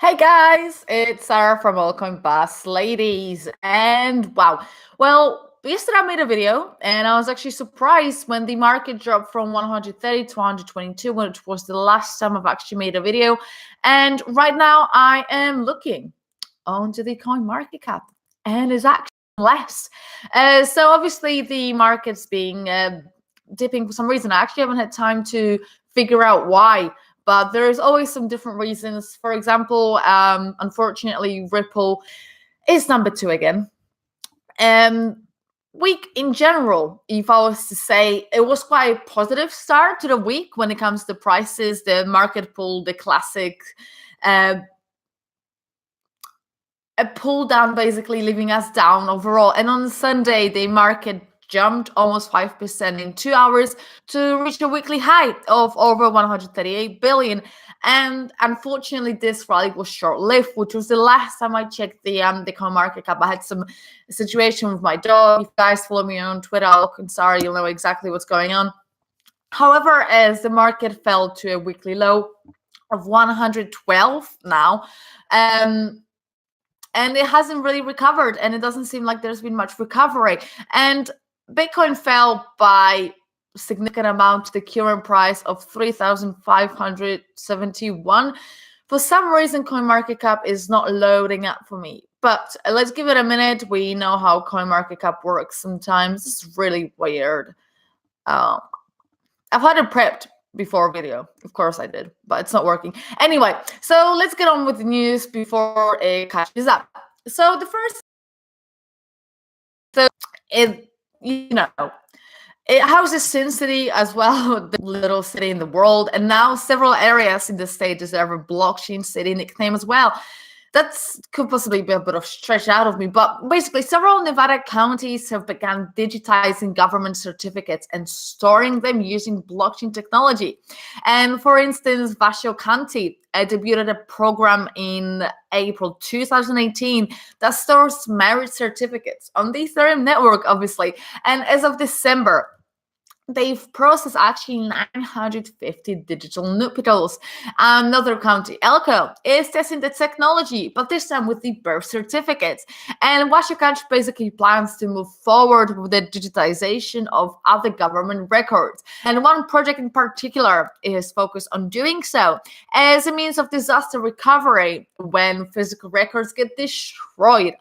Hey guys, it's Sarah from Altcoin Boss Ladies, and wow. Well, yesterday I made a video, and I was actually surprised when the market dropped from 130 to 122, which was the last time I've actually made a video. And right now I am looking onto the coin market cap, and it's actually less. So obviously the market's being dipping for some reason. I actually haven't had time to figure out why. But there's always some different reasons. For example, unfortunately, Ripple is number 2 again. Week in general, if I was to say, it was quite a positive start to the week when it comes to prices. The market pulled the classic a pull down, basically leaving us down overall. And on Sunday, the market jumped almost 5% in 2 hours to reach a weekly high of over 138 billion. And unfortunately, this rally was short-lived, which was the last time I checked the coin market cap. I had some situation with my dog. If you guys follow me on Twitter, sorry, you'll know exactly what's going on. However, as the market fell to a weekly low of 112 now, and it hasn't really recovered, and it doesn't seem like there's been much recovery. And Bitcoin fell by a significant amount to the current price of 3,571. For some reason, CoinMarketCap is not loading up for me. But let's give it a minute. We know how CoinMarketCap works sometimes. It's really weird. I've had it prepped before video. Of course I did, but it's not working. Anyway, so let's get on with the news before it catches up. So the first, it houses Sin City as well, the little city in the world, and now several areas in the state deserve a blockchain city nickname as well. That could possibly be a bit of stretch out of me, but basically several Nevada counties have begun digitizing government certificates and storing them using blockchain technology. And for instance, Washoe County debuted a program in April 2018 that stores marriage certificates on the Ethereum network, obviously. And as of December, they've processed actually 950 digital nuptials. Another county, Elko, is testing the technology, but this time with the birth certificates. And Washoe County basically plans to move forward with the digitization of other government records. And one project in particular is focused on doing so as a means of disaster recovery when physical records get destroyed.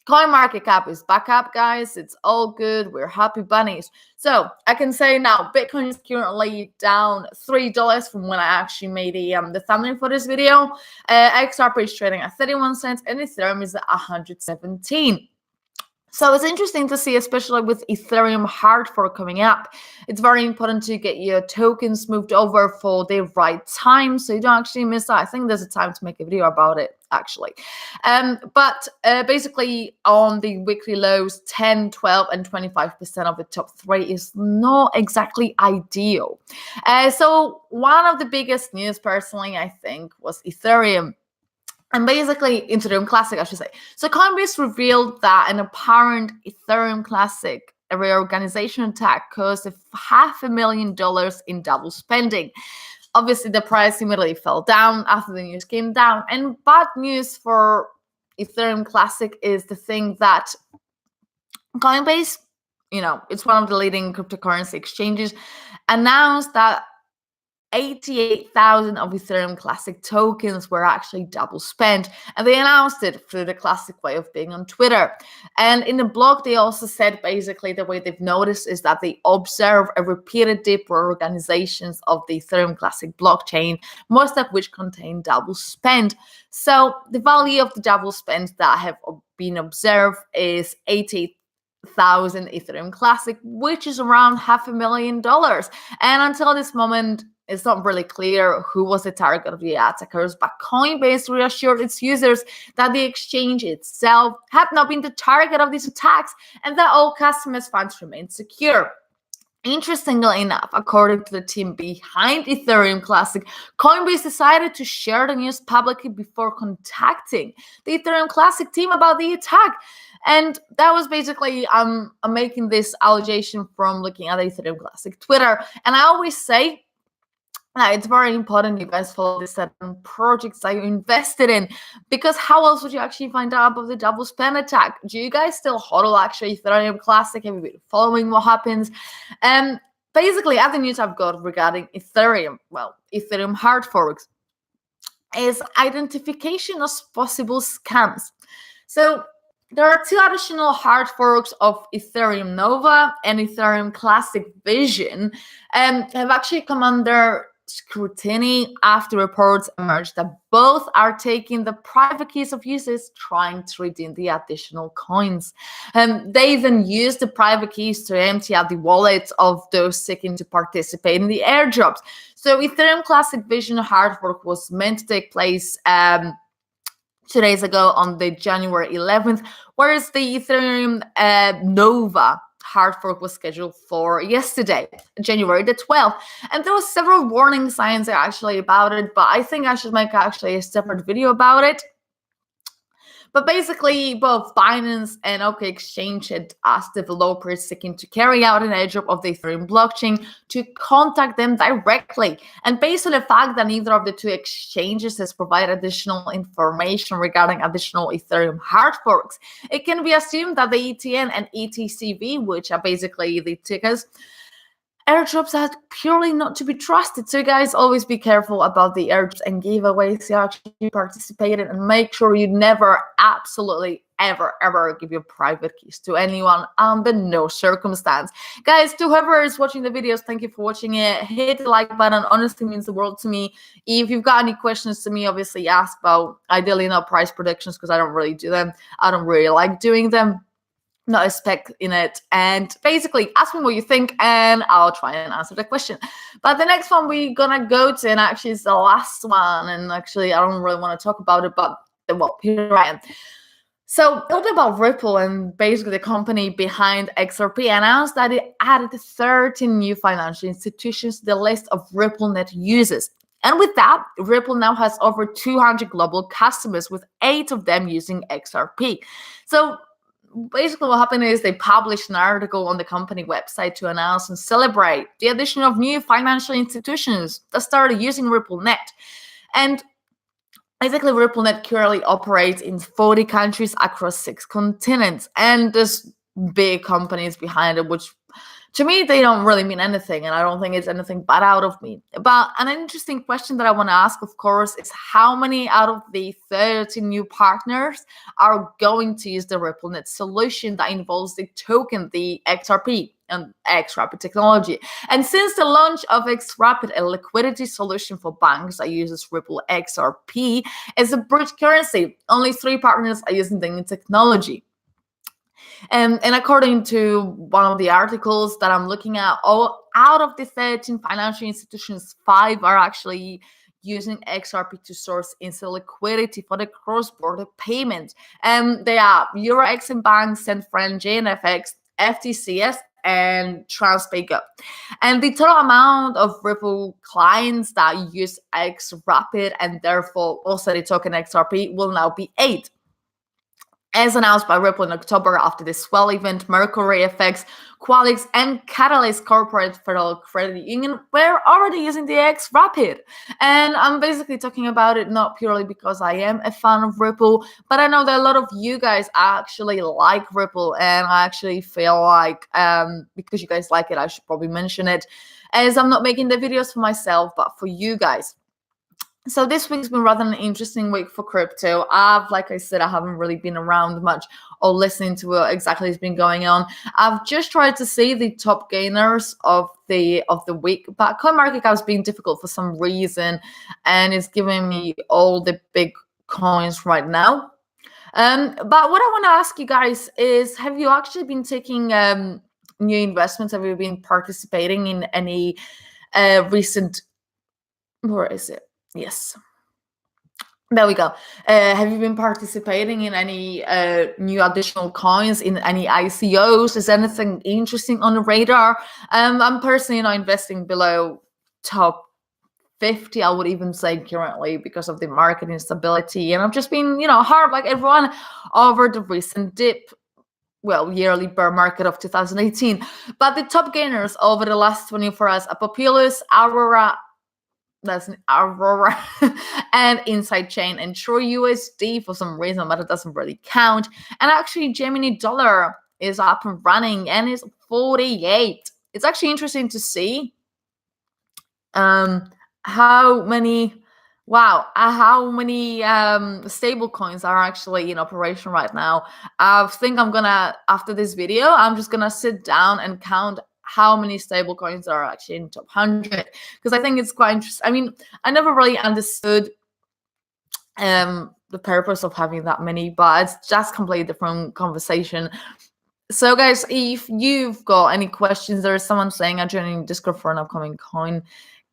CoinMarketCap is back up, guys. It's all good. We're happy bunnies. So I can say now, Bitcoin is currently down $3 from when I actually made the thumbnail for this video. XRP is trading at 31 cents, and Ethereum is at 117. So it's interesting to see, especially with Ethereum hard fork coming up. It's very important to get your tokens moved over for the right time so you don't actually miss out. I think there's a time to make a video about it, actually. But basically on the weekly lows, 10, 12, and 25% of the top 3 is not exactly ideal. So one of the biggest news, personally, I think, was Ethereum. And basically, Ethereum Classic, I should say. So Coinbase revealed that an apparent Ethereum Classic reorganization attack caused $500,000 in double spending. Obviously, the price immediately fell down after the news came down. And bad news for Ethereum Classic is the thing that Coinbase, it's one of the leading cryptocurrency exchanges, announced that 88,000 of Ethereum Classic tokens were actually double spent, and they announced it through the classic way of being on Twitter. And in the blog, they also said basically the way they've noticed is that they observe a repeated dip reorganizations of the Ethereum Classic blockchain, most of which contain double spend. So the value of the double spend that have been observed is 88,000 Ethereum Classic, which is around $500,000. And until this moment, it's not really clear who was the target of the attackers, but Coinbase reassured its users that the exchange itself had not been the target of these attacks and that all customers' funds remain secure. Interestingly enough, according to the team behind Ethereum Classic, Coinbase decided to share the news publicly before contacting the Ethereum Classic team about the attack. And that was basically, I'm making this allegation from looking at the Ethereum Classic Twitter. And I always say, It's very important you guys follow the certain projects that you're invested in, because how else would you actually find out about the double spend attack? Do you guys still hodl actually Ethereum Classic? Have you been following what happens? Basically, other news I've got regarding Ethereum, well, Ethereum hard forks, is identification of possible scams. So there are two additional hard forks of Ethereum Nova and Ethereum Classic Vision, and have actually come under scrutiny after reports emerged that both are taking the private keys of users trying to redeem the additional coins. They even use the private keys to empty out the wallets of those seeking to participate in the airdrops. So Ethereum Classic Vision hard fork was meant to take place 2 days ago on the January 11th, whereas the Ethereum Nova hard fork was scheduled for yesterday, January the 12th. And there was several warning signs actually about it, but I think I should make actually a separate video about it. But basically, both Binance and OK Exchange had asked developers seeking to carry out an airdrop of the Ethereum blockchain to contact them directly. And based on the fact that neither of the two exchanges has provided additional information regarding additional Ethereum hard forks, it can be assumed that the ETN and ETCV, which are basically the tickers, airdrops are purely not to be trusted. So guys, always be careful about the airdrops and giveaways you actually participate in, and make sure you never, absolutely ever give your private keys to anyone under no circumstance. Guys, to whoever is watching the videos, thank you for watching it. Hit the like button, honestly means the world to me. If you've got any questions to me, obviously ask about, ideally not price predictions, because I don't really do them. I don't really like doing them. Not a spec in it, and basically ask me what you think and I'll try and answer the question. But the next one we're gonna go to, and actually is the last one, and actually I don't really want to talk about it, but well, here I am. So a little bit about Ripple, and basically the company behind XRP announced that it added 13 new financial institutions to the list of RippleNet users. And with that, Ripple now has over 200 global customers, with 8 of them using XRP. So basically what happened is they published an article on the company website to announce and celebrate the addition of new financial institutions that started using RippleNet. And basically RippleNet currently operates in 40 countries across 6 continents, and there's big companies behind it, which to me, they don't really mean anything, and I don't think it's anything but out of me. But an interesting question that I want to ask, of course, is how many out of the 30 new partners are going to use the RippleNet solution that involves the token, the XRP, and XRapid technology? And since the launch of XRapid, a liquidity solution for banks that uses Ripple XRP as a bridge currency, only 3 partners are using the new technology. And according to one of the articles that I'm looking at, all out of the 13 financial institutions, 5 are actually using XRP to source instant liquidity for the cross-border payments. They are EuroXim Bank, Centfran, JNFX, FTCS, and TransPayGo. And the total amount of Ripple clients that use XRapid and therefore also the token XRP will now be 8. As announced by Ripple in October after the Swell event, Mercury FX, Qualix, and Catalyst Corporate Federal Credit Union were already using the XRapid. And I'm basically talking about it not purely because I am a fan of Ripple, but I know that a lot of you guys actually like Ripple, and I actually feel like because you guys like it, I should probably mention it, as I'm not making the videos for myself, but for you guys. So this week's been rather an interesting week for crypto. Like I said, I haven't really been around much or listening to what exactly has been going on. I've just tried to see the top gainers of the week, but CoinMarketCap has been difficult for some reason, and it's giving me all the big coins right now. But what I want to ask you guys is, have you actually been taking new investments? Have you been participating in any recent? Where is it? Yes. There we go. Have you been participating in any new additional coins, in any ICOs? Is anything interesting on the radar? I'm personally not investing below top 50, I would even say currently, because of the market instability. And I've just been, hard like everyone over the recent dip. Well, yearly bear market of 2018. But the top gainers over the last 24 hours are Populous, Aurora, That's an Aurora and Inside Chain and True USD for some reason, but it doesn't really count. And actually, Gemini Dollar is up and running and is 48. It's actually interesting to see how many stable coins are actually in operation right now. I think I'm gonna, after this video, I'm just gonna sit down and count how many stable coins are actually in top 100, because I think it's quite interesting. I mean, I never really understood the purpose of having that many, but it's just completely different conversation. So guys, if you've got any questions, there is someone saying I joined Discord for an upcoming coin.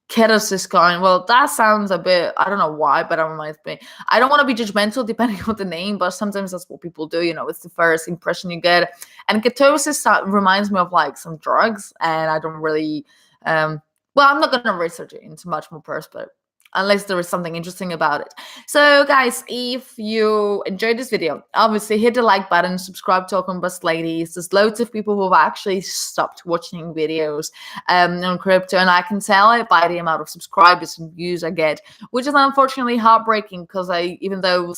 Ketos is going, well, that sounds a bit, I don't know why, but it reminds me. I don't want to be judgmental depending on the name, but sometimes that's what people do. It's the first impression you get. And ketosis reminds me of like some drugs, and I don't really, I'm not going to research it into much more perspective, unless there is something interesting about it. So guys, if you enjoyed this video, obviously hit the like button, subscribe to Altcoin Bus Ladies. There's loads of people who have actually stopped watching videos on crypto, and I can tell it by the amount of subscribers and views I get, which is unfortunately heartbreaking, because even though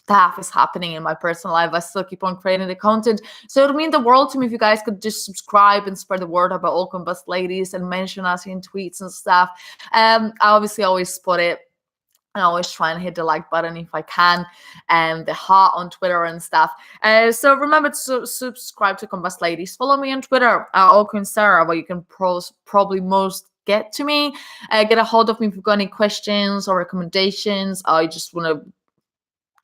stuff is happening in my personal life, I still keep on creating the content. So it would mean the world to me if you guys could just subscribe and spread the word about Altcoin Bus Ladies and mention us in tweets and stuff. I obviously always spot it. I always try and hit the like button if I can, and the heart on Twitter and stuff. So remember to subscribe to Combust Ladies. Follow me on Twitter, Altcoin Sarah, where you can probably most get to me. Get a hold of me if you've got any questions or recommendations, or you just want to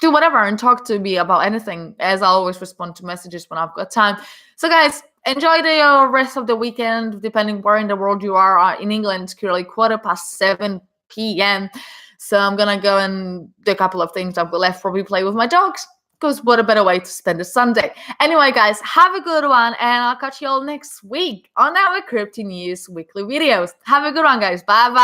do whatever and talk to me about anything, as I always respond to messages when I've got time. So guys, enjoy the rest of the weekend, depending where in the world you are. In England, it's currently 7:15 p.m. So I'm going to go and do a couple of things I've got left, probably play with my dogs, because what a better way to spend a Sunday. Anyway, guys, have a good one, and I'll catch you all next week on our Crypto News weekly videos. Have a good one, guys. Bye-bye.